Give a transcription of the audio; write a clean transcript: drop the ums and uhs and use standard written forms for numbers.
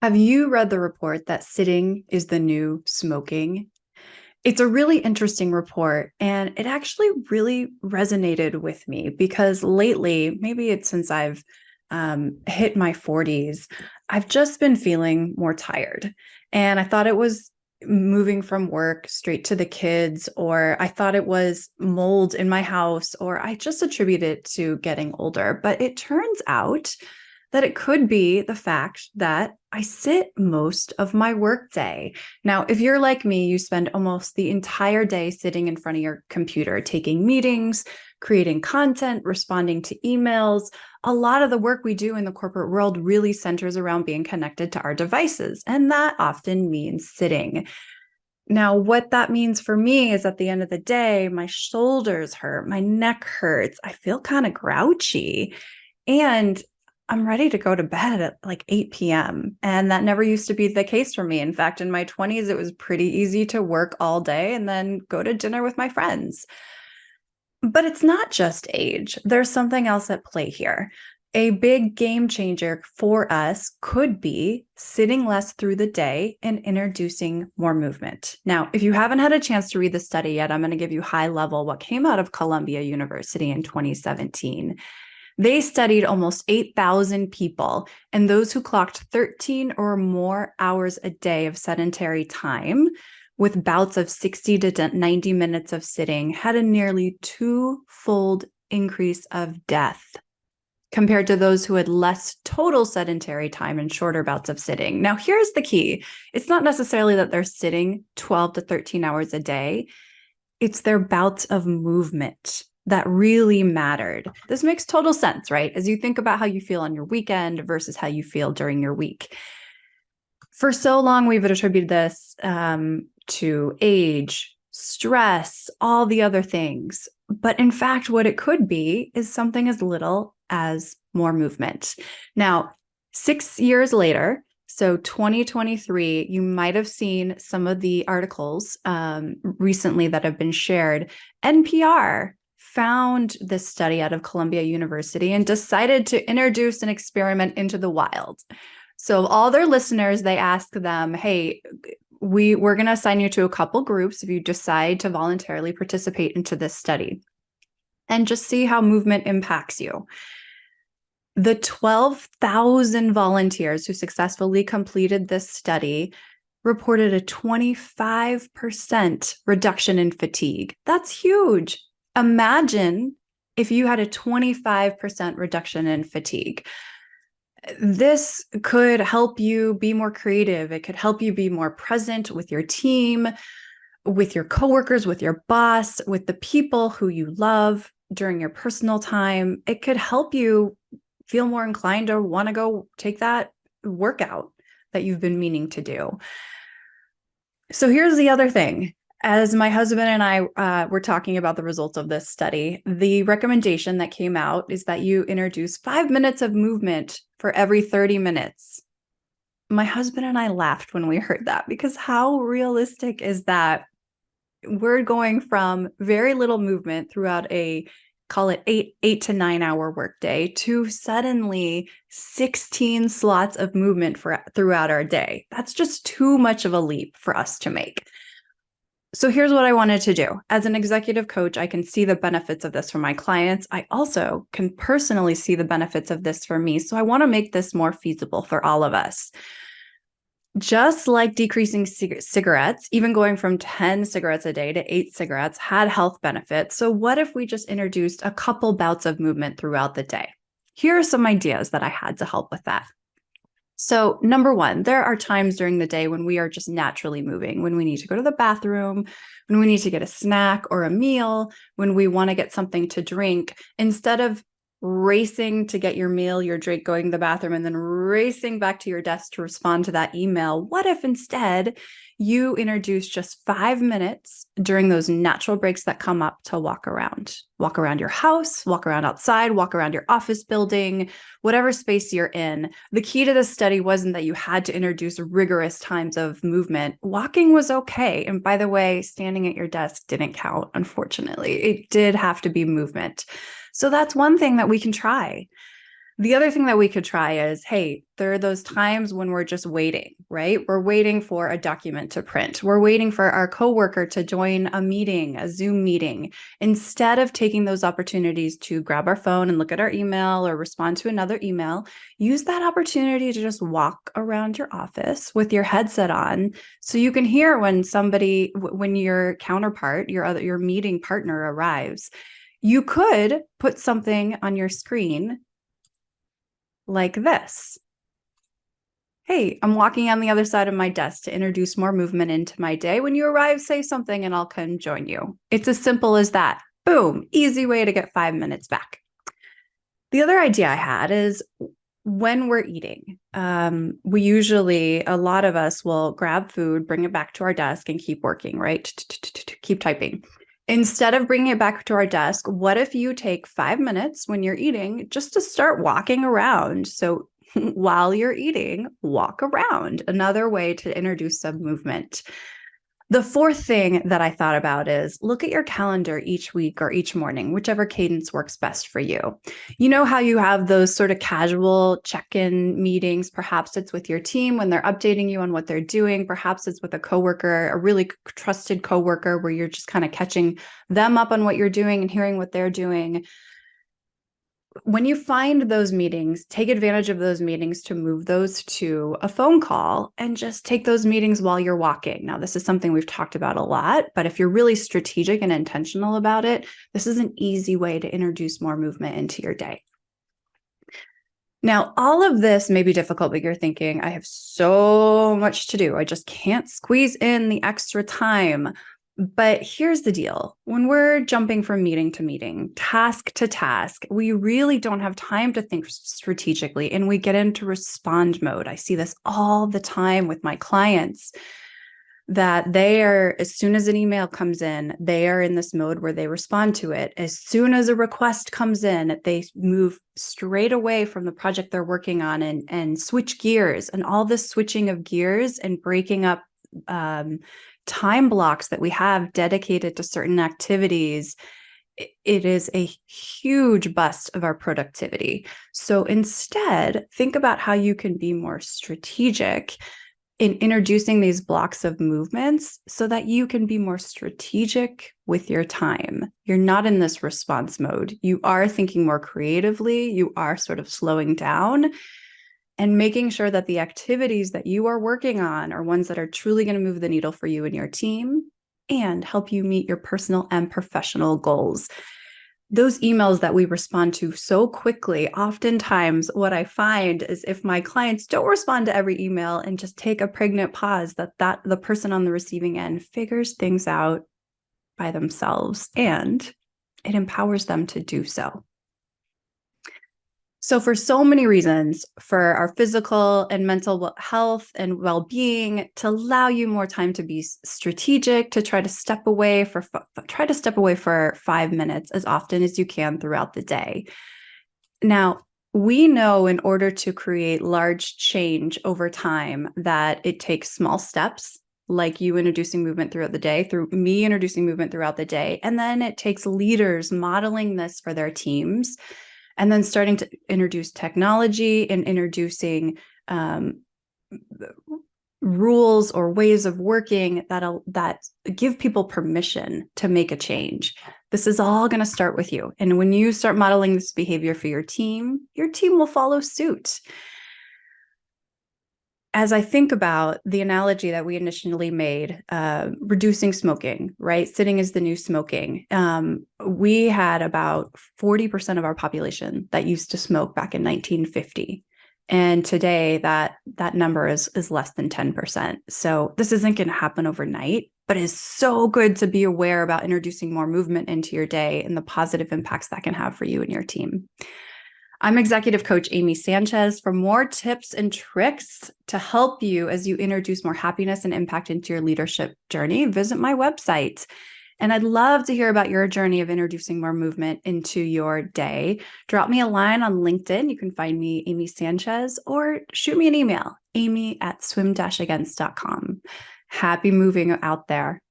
Have you read the report that sitting is the new smoking? It's a really interesting report, and it actually really resonated with me because lately, maybe it's since I've hit my 40s, I've just been feeling more tired. And I thought it was moving from work straight to the kids, or I thought it was mold in my house, or I just attribute it to getting older. But it turns out that it could be the fact that I sit most of my workday. Now, if you're like me, you spend almost the entire day sitting in front of your computer, taking meetings, creating content, responding to emails. A lot of the work we do in the corporate world really centers around being connected to our devices, and that often means sitting. Now, what that means for me is at the end of the day, my shoulders hurt, my neck hurts, I feel kind of grouchy. And I'm ready to go to bed at like 8 p.m. And that never used to be the case for me. In fact, in my 20s, it was pretty easy to work all day and then go to dinner with my friends. But it's not just age, there's something else at play here. A big game changer for us could be sitting less through the day and introducing more movement. Now, if you haven't had a chance to read the study yet, I'm going to give you high level what came out of Columbia University in 2017. They studied almost 8,000 people, and those who clocked 13 or more hours a day of sedentary time with bouts of 60 to 90 minutes of sitting had a nearly two-fold increase of death compared to those who had less total sedentary time and shorter bouts of sitting. Now, here's the key. It's not necessarily that they're sitting 12 to 13 hours a day. It's their bouts of movement that really mattered. This makes total sense, right? As you think about how you feel on your weekend versus how you feel during your week. For so long, we've attributed this to age, stress, all the other things. But in fact, what it could be is something as little as more movement. Now, 6 years later, so 2023, you might have seen some of the articles recently that have been shared. NPR found this study out of Columbia University and decided to introduce an experiment into the wild. So all their listeners, they asked them, hey, we're going to assign you to a couple groups if you decide to voluntarily participate into this study and just see how movement impacts you. The 12,000 volunteers who successfully completed this study reported a 25% reduction in fatigue. That's huge. Imagine if you had a 25% reduction in fatigue. This could help you be more creative. It could help you be more present with your team, with your coworkers, with your boss, with the people who you love during your personal time. It could help you feel more inclined to want to go take that workout that you've been meaning to do. So here's the other thing. As my husband and I were talking about the results of this study, the recommendation that came out is that you introduce 5 minutes of movement for every 30 minutes. My husband and I laughed when we heard that because how realistic is that? We're going from very little movement throughout a call it 8 to 9 hour workday to suddenly 16 slots of movement throughout our day. That's just too much of a leap for us to make. So here's what I wanted to do. As an executive coach, I can see the benefits of this for my clients. I also can personally see the benefits of this for me. So I want to make this more feasible for all of us. Just like decreasing cigarettes, even going from 10 cigarettes a day to 8 cigarettes had health benefits. So what if we just introduced a couple bouts of movement throughout the day? Here are some ideas that I had to help with that. So number one, there are times during the day when we are just naturally moving, when we need to go to the bathroom, when we need to get a snack or a meal, when we want to get something to drink. Instead of racing to get your meal, your drink, going to the bathroom, and then racing back to your desk to respond to that email, what if instead you introduce just 5 minutes during those natural breaks that come up to walk around your house, walk around outside, walk around your office building, whatever space you're in. The key to this study wasn't that you had to introduce rigorous times of movement. Walking was okay. And by the way, standing at your desk didn't count, unfortunately. It did have to be movement. So that's one thing that we can try. The other thing that we could try is, hey, there are those times when we're just waiting, right? We're waiting for a document to print. We're waiting for our coworker to join a meeting, a Zoom meeting. Instead of taking those opportunities to grab our phone and look at our email or respond to another email, use that opportunity to just walk around your office with your headset on so you can hear when when your counterpart, your meeting partner arrives. You could put something on your screen like this. Hey, I'm walking on the other side of my desk to introduce more movement into my day. When you arrive, say something and I'll come join you. It's as simple as that. Boom, easy way to get 5 minutes back. The other idea I had is when we're eating, a lot of us will grab food, bring it back to our desk and keep working, right? Keep typing. Instead of bringing it back to our desk, what if you take 5 minutes when you're eating just to start walking around? So while you're eating, walk around. Another way to introduce some movement. The fourth thing that I thought about is look at your calendar each week or each morning, whichever cadence works best for you. You know how you have those sort of casual check-in meetings? Perhaps it's with your team when they're updating you on what they're doing. Perhaps it's with a coworker, a really trusted coworker where you're just kind of catching them up on what you're doing and hearing what they're doing. When you find those meetings, take advantage of those meetings to move those to a phone call and just take those meetings while you're walking. Now, this is something we've talked about a lot, but if you're really strategic and intentional about it, this is an easy way to introduce more movement into your day. Now, all of this may be difficult, but you're thinking, I have so much to do. I just can't squeeze in the extra time. But here's the deal. When we're jumping from meeting to meeting, task to task, we really don't have time to think strategically and we get into respond mode. I see this all the time with my clients that as soon as an email comes in, they are in this mode where they respond to it. As soon as a request comes in, they move straight away from the project they're working on and switch gears. And all this switching of gears and breaking up time blocks that we have dedicated to certain activities, it is a huge bust of our productivity. So instead, think about how you can be more strategic in introducing these blocks of movements so that you can be more strategic with your time. You're not in this response mode. You are thinking more creatively. You are sort of slowing down and making sure that the activities that you are working on are ones that are truly going to move the needle for you and your team and help you meet your personal and professional goals. Those emails that we respond to so quickly, oftentimes what I find is if my clients don't respond to every email and just take a pregnant pause, that the person on the receiving end figures things out by themselves and it empowers them to do so. So for so many reasons, for our physical and mental health and well-being, to allow you more time to be strategic, to try to step away for 5 minutes as often as you can throughout the day. Now, we know in order to create large change over time that it takes small steps, like you introducing movement throughout the day, through me introducing movement throughout the day, and then it takes leaders modeling this for their teams, and then starting to introduce technology and introducing rules or ways of working that give people permission to make a change. This is all going to start with you. And when you start modeling this behavior for your team will follow suit. As I think about the analogy that we initially made, reducing smoking, right? Sitting is the new smoking. We had about 40% of our population that used to smoke back in 1950. And today that number is less than 10%. So this isn't going to happen overnight, but it's so good to be aware about introducing more movement into your day and the positive impacts that can have for you and your team. I'm executive coach Amy Sanchez. For more tips and tricks to help you as you introduce more happiness and impact into your leadership journey, visit my website. And I'd love to hear about your journey of introducing more movement into your day. Drop me a line on LinkedIn. You can find me, Amy Sanchez, or shoot me an email, amy@swim-against.com. Happy moving out there.